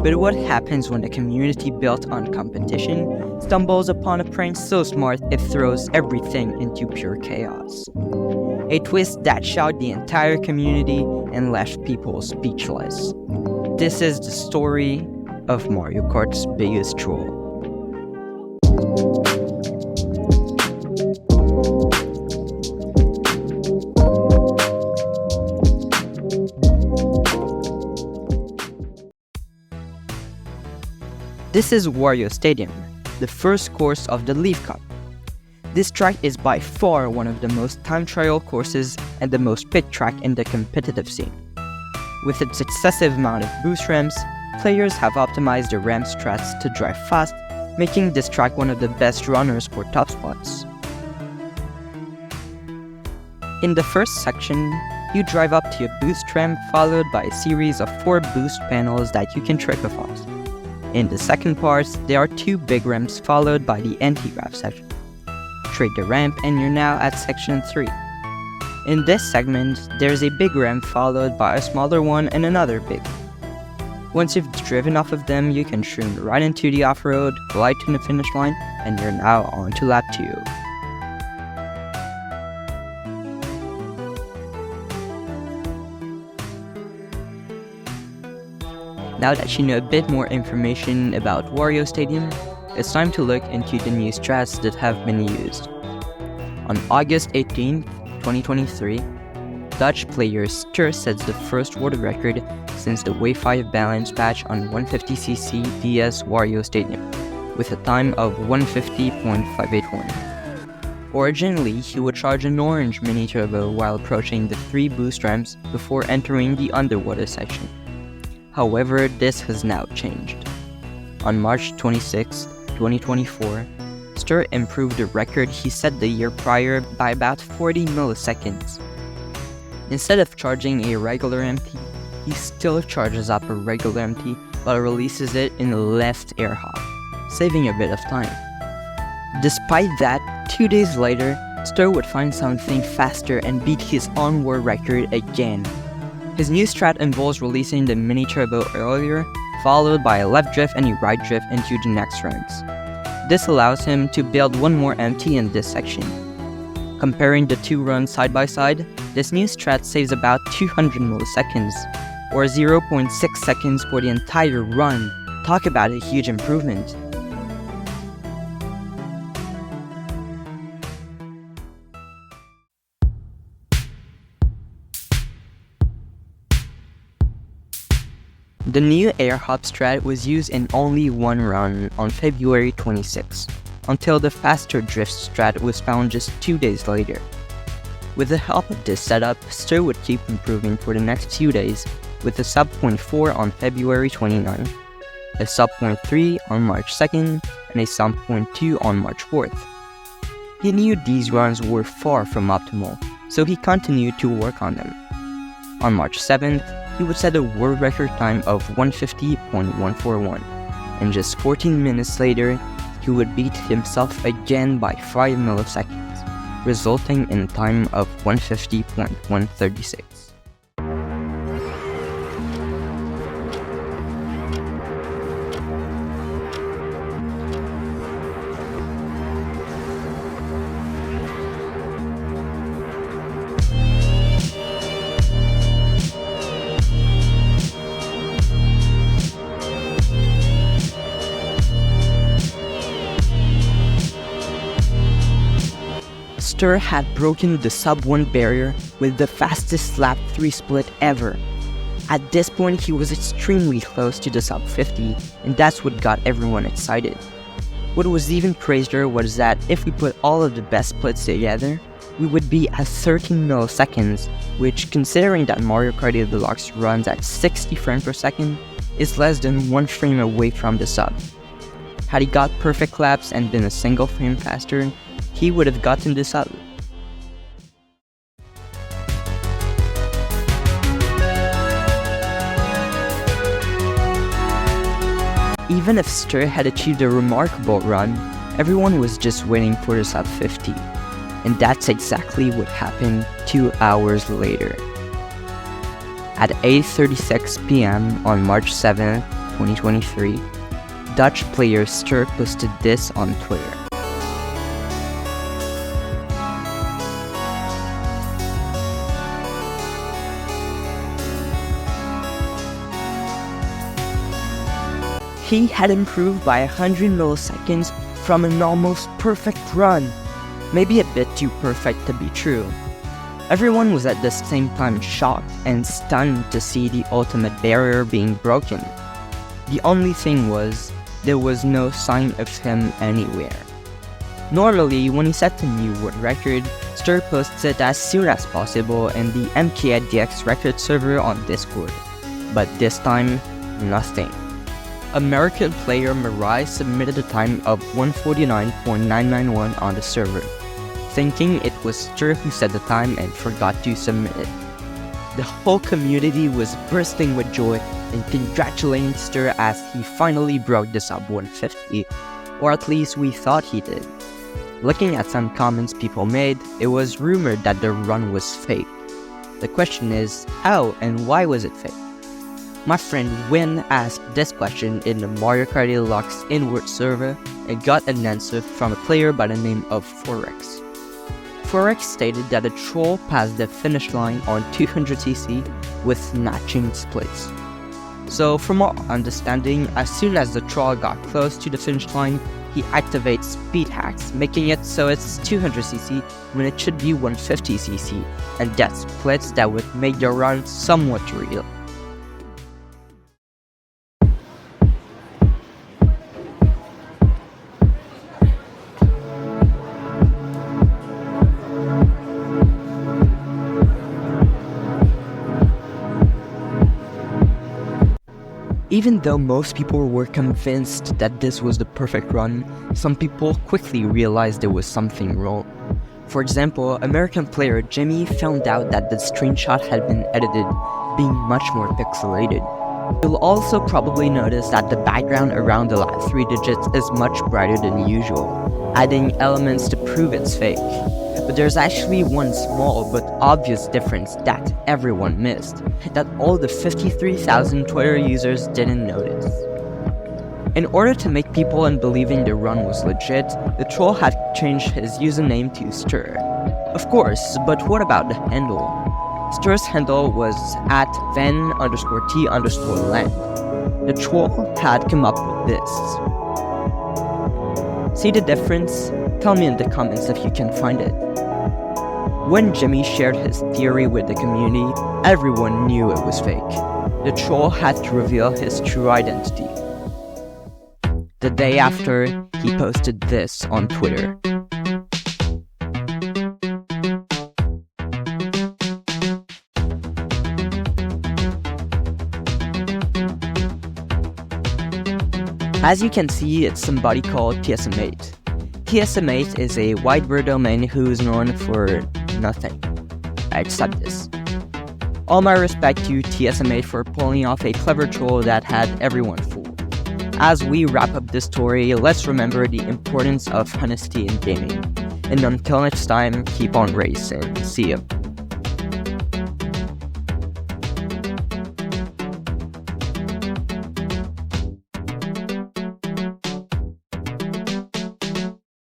But what happens when a community built on competition stumbles upon a prank so smart it throws everything into pure chaos? A twist that shocked the entire community and left people speechless. This is the story of Mario Kart's biggest troll. This is Wario Stadium, the first course of the Leaf Cup. This track is by far one of the most time trial courses and the most picked track in the competitive scene. With its excessive amount of boost ramps, players have optimized the ramp strats to drive fast, making this track one of the best runners for top spots. In the first section, you drive up to a boost ramp followed by a series of 4 boost panels that you can trip off. In the second part, there are 2 big ramps followed by the anti-ramp section. Trade the ramp and you're now at section 3. In this segment, there's a big ramp followed by a smaller one and another big. Once you've driven off of them, you can trim right into the off-road, glide to the finish line, and you're now on to lap 2. Now that you know a bit more information about Wario Stadium, it's time to look into the new strats that have been used. On August 18, 2023, Dutch player Ster sets the first world record since the Wave 5 balance patch on 150cc DS Wario Stadium, with a time of 150.581. Originally, he would charge an orange mini turbo while approaching the 3 boost ramps before entering the underwater section. However, this has now changed. On March 26, 2024, Ster improved the record he set the year prior by about 40 milliseconds. Instead of charging a regular empty, he still charges up a regular empty but releases it in the left air hop, saving a bit of time. Despite that, 2 days later, Ster would find something faster and beat his on-world record again. His new strat involves releasing the mini turbo earlier, followed by a left drift and a right drift into the next runs. This allows him to build one more empty in this section. Comparing the 2 runs side by side, this new strat saves about 200 milliseconds, or 0.6 seconds for the entire run. Talk about a huge improvement. The new air hop strat was used in only one run on February 26, until the faster drift strat was found just 2 days later. With the help of this setup, Ster would keep improving for the next few days, with a sub 0.4 on February 29, a sub 0.3 on March 2nd, and a sub 0.2 on March 4th. He knew these runs were far from optimal, so he continued to work on them. On March 7th, he would set a world record time of 150.141, and just 14 minutes later, he would beat himself again by 5 milliseconds, resulting in a time of 150.136. Ster had broken the sub 1 barrier with the fastest lap 3 split ever. At this point, he was extremely close to the sub 50, and that's what got everyone excited. What was even crazier was that if we put all of the best splits together, we would be at 13 milliseconds, which, considering that Mario Kart 8 Deluxe runs at 60 frames per second, is less than 1 frame away from the sub. Had he got perfect laps and been a single frame faster, he would have gotten this up. Even if Ster had achieved a remarkable run, everyone was just waiting for the sub 50. And that's exactly what happened 2 hours later. At 8:36 p.m. on March 7th, 2023, Dutch player Ster posted this on Twitter. He had improved by 100 milliseconds from an almost perfect run, maybe a bit too perfect to be true. Everyone was at the same time shocked and stunned to see the ultimate barrier being broken. The only thing was, there was no sign of him anywhere. Normally, when he sets a new world record, Ster posts it as soon as possible in the MKDX record server on Discord. But this time, nothing. American player Mirai submitted a time of 149.991 on the server, thinking it was Ster who set the time and forgot to submit it. The whole community was bursting with joy and congratulating Ster as he finally broke the sub 150, or at least we thought he did. Looking at some comments people made, it was rumored that the run was fake. The question is, how and why was it fake? My friend Win asked this question in the Mario Kart Deluxe inward server and got an answer from a player by the name of Forex. Forex stated that a troll passed the finish line on 200cc with matching splits. So from our understanding, as soon as the troll got close to the finish line, he activates speed hacks, making it so it's 200cc when it should be 150cc, and that's splits that would make the run somewhat real. Even though most people were convinced that this was the perfect run, some people quickly realized there was something wrong. For example, American player Jimmy found out that the screenshot had been edited, being much more pixelated. You'll also probably notice that the background around the last 3 digits is much brighter than usual, adding elements to prove it's fake. But there's actually one small but obvious difference that everyone missed, that all the 53,000 Twitter users didn't notice. In order to make people unbelieving the run was legit, the troll had changed his username to Ster. Of course, but what about the handle? Ster's handle was at ven_t_land. The troll had come up with this. See the difference? Tell me in the comments if you can find it. When Jimmy shared his theory with the community, everyone knew it was fake. The troll had to reveal his true identity. The day after, he posted this on Twitter. As you can see, it's somebody called TSM8. TSM8 is a whiteware domain who's known for nothing. I accept this. All my respect to TSM8 for pulling off a clever troll that had everyone fooled. As we wrap up this story, let's remember the importance of honesty in gaming. And until next time, keep on racing. See ya.